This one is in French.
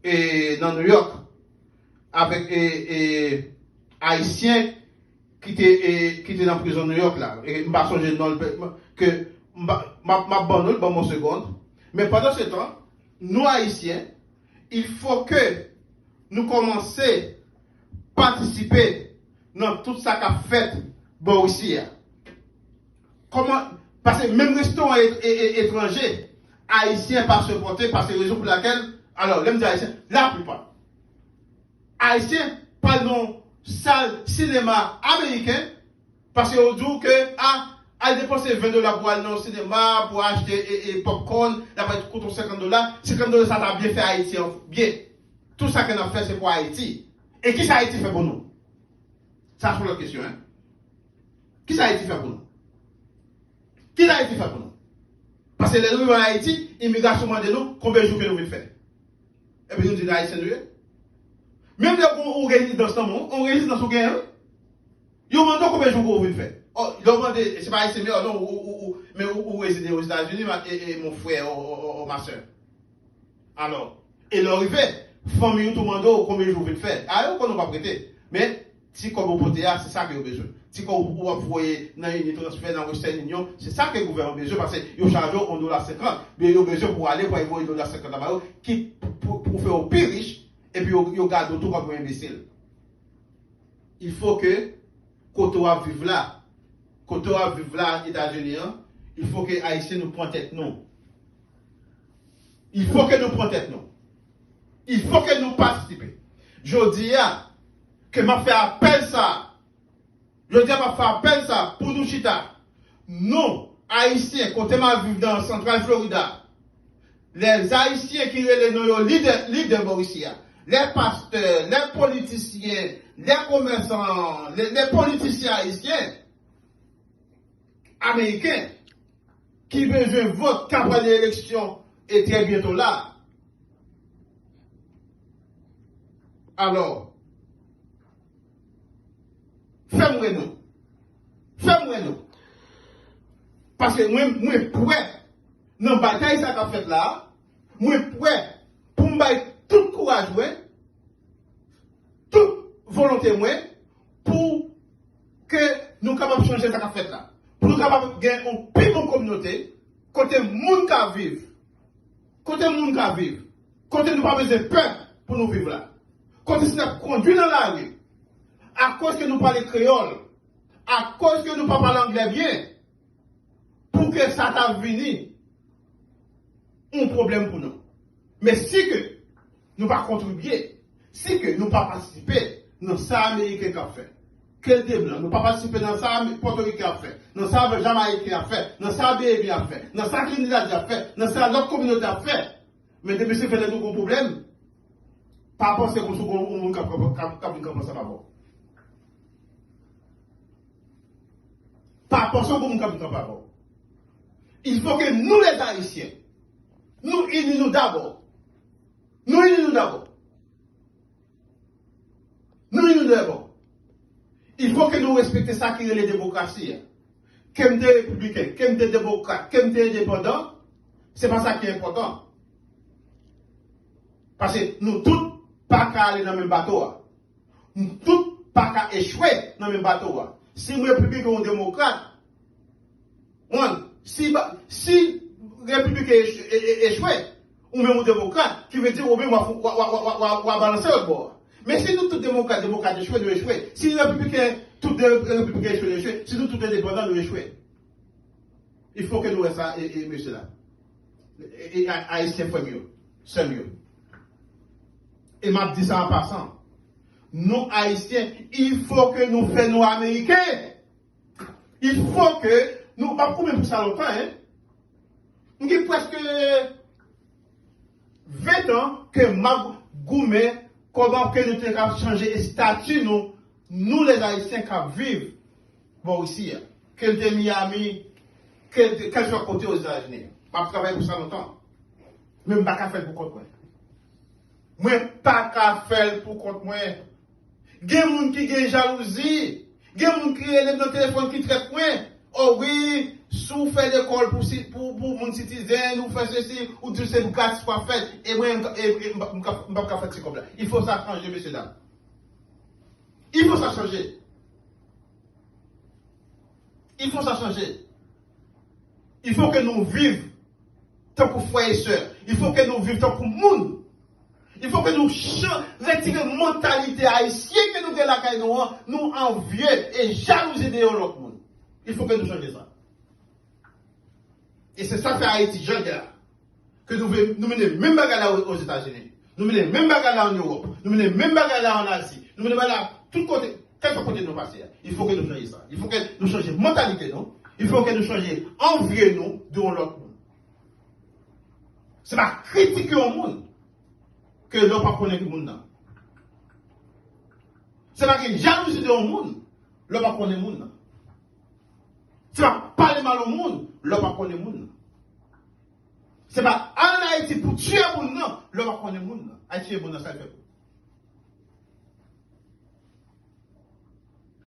et dans New York avec haïtien qui était dans la prison de New York là. Et je songe dans que ma bonne mon seconde. Mais pendant ce temps, nous haïtiens, il faut que nous commencions à participer dans tout ça qu'a fait bon aussi. Comment, parce que même restaurant étranger, haïtiens pas se porter parce que raison pour laquelle, alors, les haïtiens, la plupart, haïtiens, pas dans salle cinéma américain, parce qu'on dit que, à dépenser $20 pour aller dans le cinéma, pour acheter popcorn, là, pour coûter $50, $50, ça t'a bien fait Haïti, bien. Tout ça qu'on a fait, c'est pour Haïti. Et qui ça Haïti fait pour nous? Ça, c'est la question, hein. Qui ça Haïti fait pour nous? Qui ça Haïti fait pour nous? Parce que les gens en Haïti, l'immigration demande nous, combien de jours que nous voulons faire? Et puis nous disons, Haïti, c'est nous. Même les gens qui résident dans ce monde, on réside dans ce gain, ils demandent combien de jours que vous voulez faire? Oh, ils demandent, c'est pas Haïti, mais où résidez aux États-Unis, et mon frère, ma soeur. Alors, et l'arrivée, famille, tout le monde, combien de jours vous voulez faire? Ah, on ne va pas prêter. Mais, si comme vous prêtez, c'est ça que vous avez besoin. Si comme vous voyez dans une transfert dans Western Union, c'est ça que le gouvernement a besoin parce qu'ils ont chargé $1,50, mais ils ont besoin pour aller pour avoir $1,50 là-bas, qui pour faire au plus riche, et puis ils gardent tout comme un imbécile. Il faut que, quand on va vivre là, quand on va vivre là, États-Unis, il faut que les Haïtiens nous prennent tête nous. Il faut que nous prenions tête nous. Il faut que nous participions. Je dis que m'a fait appel ça. Je dis m'a fait appel ça pour nous chita. Nous, Haïtiens, quand on vivre dans Central Florida, les Haïtiens qui sont nos leaders Mauricia, les pasteurs, les politiciens, les commerçants, les politiciens haïtiens, américains, qui veulent voter campagne d'élection est très bientôt là. Alors, fais-moi nous. Fais-moi nous. Parce que moi, prêt, dans la bataille ça qu'a fait là, moi, prêt, pour me battre tout courage, toute volonté, pour que nous capables de changer ça qu'a fait là. Pour nous capables de gagner une plus bonne communauté, côté monde qui vivre. Côté monde qui vivre. Côté nous pas besoin de peur pour nous vivre là. Côté si nous conduit dans la rue, à cause que nous parlons créole, à cause que nous ne parlons pas l'anglais bien, pour que ça t'a venu, un problème pour nous. Mais si que nous pas contribuer, si que nous pas participer dans ça américain qu'a fait, quel blanc, nous pas participer dans ça portoricain a fait, dans ça jamaïcain a fait, dans ça bébi a fait, dans ça Trinidad a fait, dans ça notre communauté a fait. Mais depuis que c'est fait un problème, pas penser qu'on monde qui commence à pas. Pas penser qu'on monde qui commence à pas. Il faut que nous les Haïtiens, nous unissons d'abord. Nous unissons d'abord. Nous unissons d'abord. Il faut que nous respections ça qui est la démocratie. Comme des républicains, comme des démocrates, comme des indépendants, c'est pas ça qui est important. Parce que nous tous pas qu'à aller dans le même bateau. Nous tous pas qu'à échouer dans le même bateau. Si nous républicains ou démocrates, si républicain échoué, ou même démocrate, qui veut dire ou même on va balancer au bord. Mais si nous tous démocrates échoués, nous échouer. Si les républicains, tous les républicains échoués, si nous tous indépendants, nous échouer. Il faut que nous fassions ça, et monsieur là. Et Haïtien fait mieux. C'est mieux. Et m'a dit ça en passant. Nous, Haïtiens, il faut que nous fassions nos Américains. Il faut que nous, pas pour même pour ça longtemps, hein. Nous avons presque 20 ans que m'a goumé comment que nous avons changé le statut, nous les Haïtiens qui vivent, bon ici, que de Miami, que soit côté aux États-Unis. Je travaille pour ça longtemps. Même pas qu'à faire pour compte moi. Moi, pas qu'à faire pour compte moi. Il y a des gens qui ont jalousie. Il y a des gens qui ont le téléphone qui traite moi. Oh oui, Si vous faites l'école pour mon citoyen, ou faites ceci, ou tout ce que soit fait, et moi, je ne peux pas faire ça comme ça. Il faut ça changer, messieurs, dames. Il faut ça changer. Il faut ça changer. Il faut que nous vivions tant que frères et sœurs. Il faut que nous vivions tant que monde. Il faut que nous retirions la mentalité haïtienne que nous avons la nous envieux et jalouser de l'autre monde. Il faut que nous changions ça. Et c'est ça que fait Haïti, jeune là. Que nous menons même bagarre là aux États-Unis. Nous menons même bagarre là en Europe. Nous menons même bagarre là en Asie. Nous menons là tout côté. Quel côté nous passer? Il faut que nous changions ça. Il faut que nous changions la mentalité, non? Il faut que nous changions envieux nous de l'autre monde. C'est pas critiquer au monde que l'on pas connaît le monde. C'est pas que jalousie de l'autre monde, l'on pas connaît le monde. C'est pas parler mal au monde, l'on pas connaît le monde. C'est pas en Haïti pour tuer le monde, non, l'on pas connaît le monde. Haïti est bon dans ça fait.